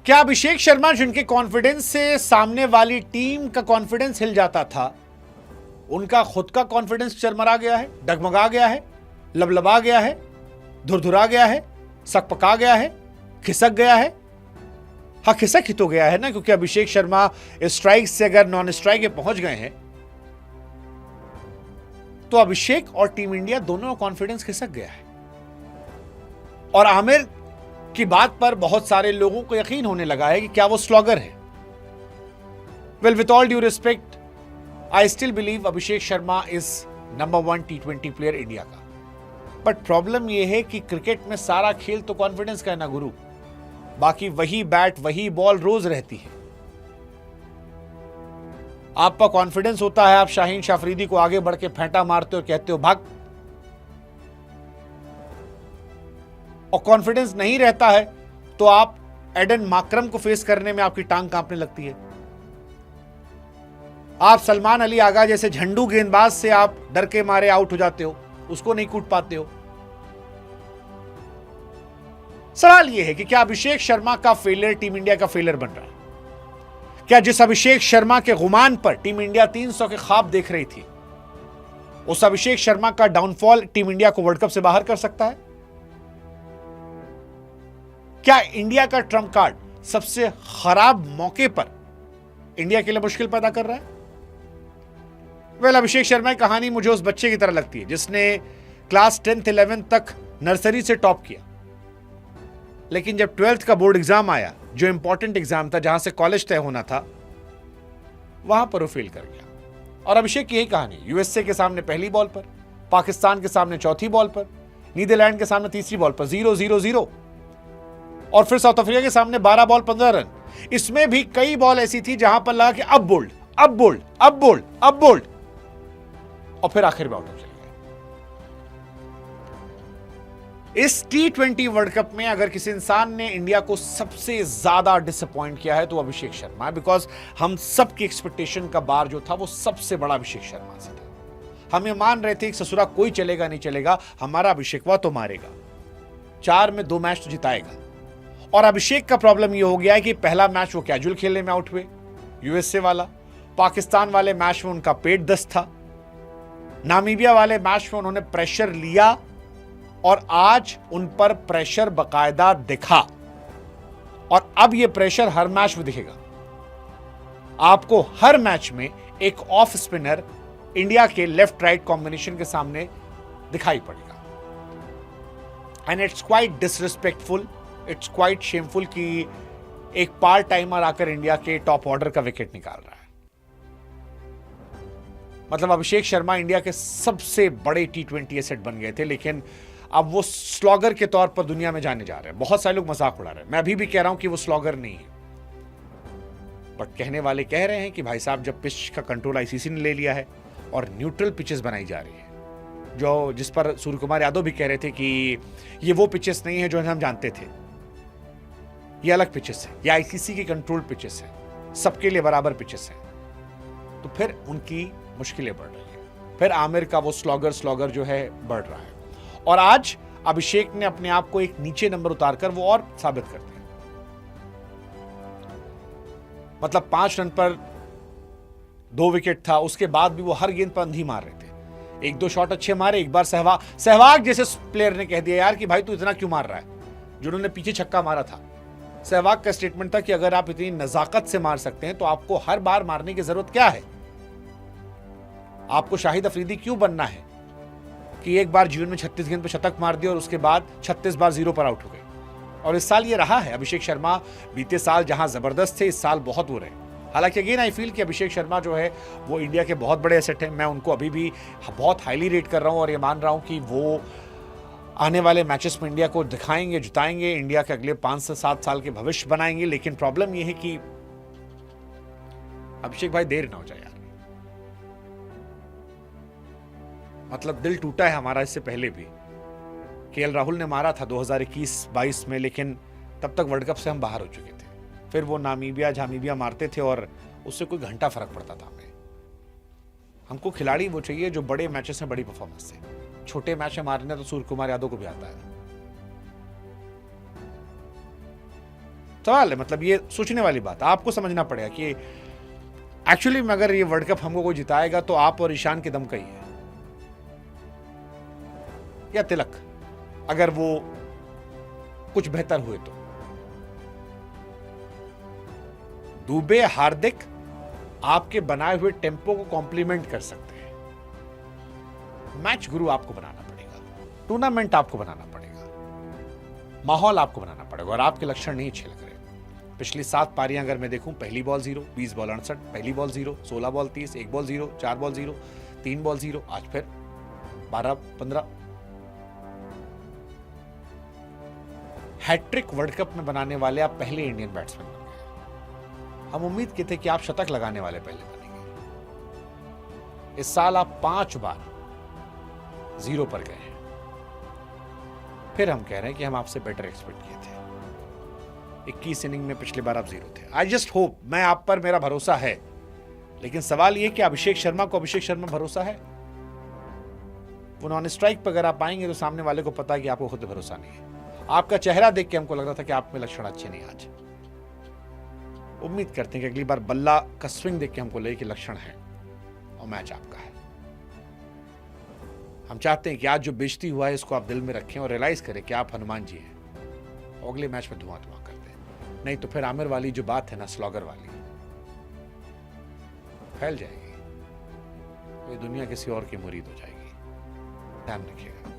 क्या अभिषेक शर्मा जिनके कॉन्फिडेंस से सामने वाली टीम का कॉन्फिडेंस हिल जाता था, उनका खुद का कॉन्फिडेंस चरमरा गया है, डगमगा गया है, लबलबा गया है, धुरधुरा गया है, सकपका गया है, खिसक गया है? हाँ, खिसक ही तो गया है ना, क्योंकि अभिषेक शर्मा स्ट्राइक से अगर नॉन स्ट्राइक पे पहुंच गए हैं तो अभिषेक और टीम इंडिया दोनों का कॉन्फिडेंस खिसक गया है। और आमिर की बात पर बहुत सारे लोगों को यकीन होने लगा है कि क्या वो स्लॉगर है। Well, with all due respect, I still believe Abhishek Sharma is number 1 T20 player India का। बट प्रॉब्लम यह है कि क्रिकेट में सारा खेल तो कॉन्फिडेंस का है ना गुरु। बाकी वही बैट वही बॉल रोज रहती है। आपका कॉन्फिडेंस होता है, आप शाहीन शाह अफरीदी को आगे बढ़ के फेंटा मारते हो, कहते हो भाग। और कॉन्फिडेंस नहीं रहता है तो आप एडन माकरम को फेस करने में आपकी टांग कांपने लगती है। आप सलमान अली आगा जैसे झंडू गेंदबाज से आप डर के मारे आउट हो जाते हो, उसको नहीं कूट पाते हो। सवाल यह है कि क्या अभिषेक शर्मा का फेलियर टीम इंडिया का फेलियर बन रहा है? क्या जिस अभिषेक शर्मा के गुमान पर टीम इंडिया 300 के ख्वाब देख रही थी, उस अभिषेक शर्मा का डाउनफॉल टीम इंडिया को वर्ल्ड कप से बाहर कर सकता है? क्या इंडिया का ट्रम्प कार्ड सबसे खराब मौके पर इंडिया के लिए मुश्किल पैदा कर रहा है? वेल, अभिषेक शर्मा की कहानी मुझे उस बच्चे की तरह लगती है जिसने क्लास 10th 11th तक नर्सरी से टॉप किया, लेकिन जब 12th का बोर्ड एग्जाम आया, जो इंपॉर्टेंट एग्जाम था, जहां से कॉलेज तय होना था, वहां पर वो फेल कर गया। और अभिषेक की यही कहानी, यूएसए के सामने पहली बॉल पर, पाकिस्तान के सामने चौथी बॉल पर, नीदरलैंड के सामने तीसरी बॉल पर 0-0-0, और फिर साउथ अफ्रीका के सामने 12 बॉल 15 रन। इसमें भी कई बॉल ऐसी थी जहां पर लगा कि अब बोल्ड, अब बोल्ड, अब बोल्ड, अब बोल्ड, और फिर आखिर में आउट हो गए। इस T20 वर्ल्ड कप में अगर किसी इंसान ने इंडिया को सबसे ज्यादा डिसअपॉइंट किया है तो अभिषेक शर्मा, बिकॉज हम सबकी एक्सपेक्टेशन का बार जो था वो सबसे बड़ा अभिषेक शर्मा से था। हम ये मान रहे थे कि ससुरा कोई चलेगा नहीं चलेगा, हमारा अभिषेक वह तो मारेगा, 4 में 2 मैच तो जिताएगा। और अभिषेक का प्रॉब्लम ये हो गया है कि पहला मैच वो कैजुअल खेलने में आउट हुए, यूएसए वाला। पाकिस्तान वाले मैच में उनका पेट दस्त था। नामीबिया वाले मैच में उन्होंने प्रेशर लिया और आज उन पर प्रेशर बकायदा दिखा, और अब ये प्रेशर हर मैच में दिखेगा। आपको हर मैच में एक ऑफ स्पिनर इंडिया के लेफ्ट राइट कॉम्बिनेशन के सामने दिखाई पड़ेगा। And it's quite disrespectful, it's quite shameful कि एक पार्ट टाइमर आकर इंडिया के टॉप ऑर्डर का विकेट निकाल रहा है। मतलब अभिषेक शर्मा इंडिया के सबसे बड़े T20 एसेट बन गए थे, लेकिन अब वो स्लॉगर के तौर पर दुनिया में जाने जा रहे हैं। बहुत सारे लोग मजाक उड़ा रहे हैं, मैं अभी भी कह रहा हूं कि वो स्लॉगर नहीं है। बट कहने वाले कह रहे हैं कि भाई साहब, जब पिच का कंट्रोल आईसीसी ने ले लिया है और न्यूट्रल पिचेस बनाई जा रही है, जो जिस पर सूर्य कुमार यादव भी कह रहे थे कि ये वो पिचेस नहीं है जो हम जानते थे, ये अलग पिचेस है, ये आईसीसी की कंट्रोल पिचेस है, सबके लिए बराबर पिचेस है, तो फिर उनकी मुश्किलें बढ़ रही है। फिर आमिर का वो स्लॉगर जो है बढ़ रहा है। और आज अभिषेक ने अपने आप को एक नीचे नंबर उतारकर वो और साबित कर दिया। मतलब 5 रन पर 2 विकेट था, उसके बाद भी वो हर गेंद पर अंधी मार रहे थे। 1-2 शॉट अच्छे मारे, एक बार सहवाग जैसे प्लेयर ने कह दिया यार कि भाई तू इतना क्यों मार रहा है, जिन्होंने पीछे छक्का मारा था। सहवाग का स्टेटमेंट था कि अगर आप इतनी नजाकत से मार सकते हैं तो आपको हर बार मारने की जरूरत क्या है? आपको शाहिद अफरीदी क्यों बनना है कि एक बार जीवन में 36 गेंद पे शतक मार दिया और उसके बाद 36 बार 0 पर आउट हो गए? और इस साल ये रहा है। अभिषेक शर्मा बीते साल जहां जबरदस्त थे, इस साल बहुत बुरे हैं। हालांकि अगेन आई फील कि अभिषेक शर्मा जो है वो इंडिया के बहुत बड़े एसेट हैं। मैं उनको अभी भी बहुत हाईली रेट कर रहा हूं और ये मान रहा हूं कि वो आने वाले मैचेस में इंडिया को दिखाएंगे, जिताएंगे, इंडिया के अगले 5 से 7 साल के भविष्य बनाएंगे। लेकिन प्रॉब्लम यह है कि अभिषेक भाई देर ना हो जाए यार। मतलब दिल टूटा है हमारा इससे पहले भी। केएल राहुल ने मारा था 2021-22 में, लेकिन तब तक वर्ल्ड कप से हम बाहर हो चुके थे। फिर वो नामीबिया मारते थे और उससे कोई घंटा फर्क पड़ता था हमें। हमको खिलाड़ी वो चाहिए जो बड़े मैचेस में बड़ी परफॉर्मेंस से, छोटे मैच में मारने तो सूर्य कुमार यादव को भी आता है। सवाल है, मतलब ये सोचने वाली बात है। आपको समझना पड़ेगा कि एक्चुअली में अगर ये वर्ल्ड कप हमको कोई जिताएगा तो आप और ईशान के दम का ही है, या तिलक, अगर वो कुछ बेहतर हुए तो। दुबे, हार्दिक आपके बनाए हुए टेम्पो को कॉम्प्लीमेंट कर सकते हैं। मैच गुरु आपको बनाना पड़ेगा, टूर्नामेंट आपको बनाना पड़ेगा, माहौल आपको बनाना पड़ेगा, और आपके लक्षण नहीं अच्छे लग रहे। पिछली 7 पारियां अगर मैं देखूं, पहली बॉल 0, 20 बॉल 68, पहली ball 0, 16 ball 30, 1 ball 0, 4 ball 0, 3 ball 0, आज फिर 12-15। हैट्रिक वर्ल्ड कप में बनाने वाले आप पहले इंडियन बैट्समैन बन गए। हम उम्मीद किए थे कि आप शतक लगाने वाले पहले बनेंगे। इस साल आप 5 बार 0 पर गए हैं। फिर हम कह रहे हैं कि हम आपसे बेटर एक्सपेक्ट किए थे। 21 इनिंग में पिछली बार आप 0 थे। आई जस्ट होप, मैं आप पर, मेरा भरोसा है, लेकिन सवाल यह कि अभिषेक शर्मा को अभिषेक शर्मा भरोसा है? वो नॉन स्ट्राइक पर अगर आप आएंगे तो सामने वाले को पता है कि आपको खुद भरोसा नहीं है। आपका चेहरा देख के हमको लग रहा था कि आप में लक्षण अच्छे नहीं आज। उम्मीद करते हैं कि अगली बार बल्ला का स्विंग देख के हमको लगे कि लक्षण है और मैच आपका है। हम चाहते हैं कि आज जो बेइज्जती हुआ है इसको आप दिल में रखें और रियलाइज करें कि आप हनुमान जी हैं, और अगले मैच में धुआं धुआं कर दें। नहीं तो फिर आमिर वाली जो बात है ना, स्लॉगर वाली, फैल जाएगी, तो ये दुनिया किसी और की मुरीद हो जाएगी। ध्यान रखिएगा।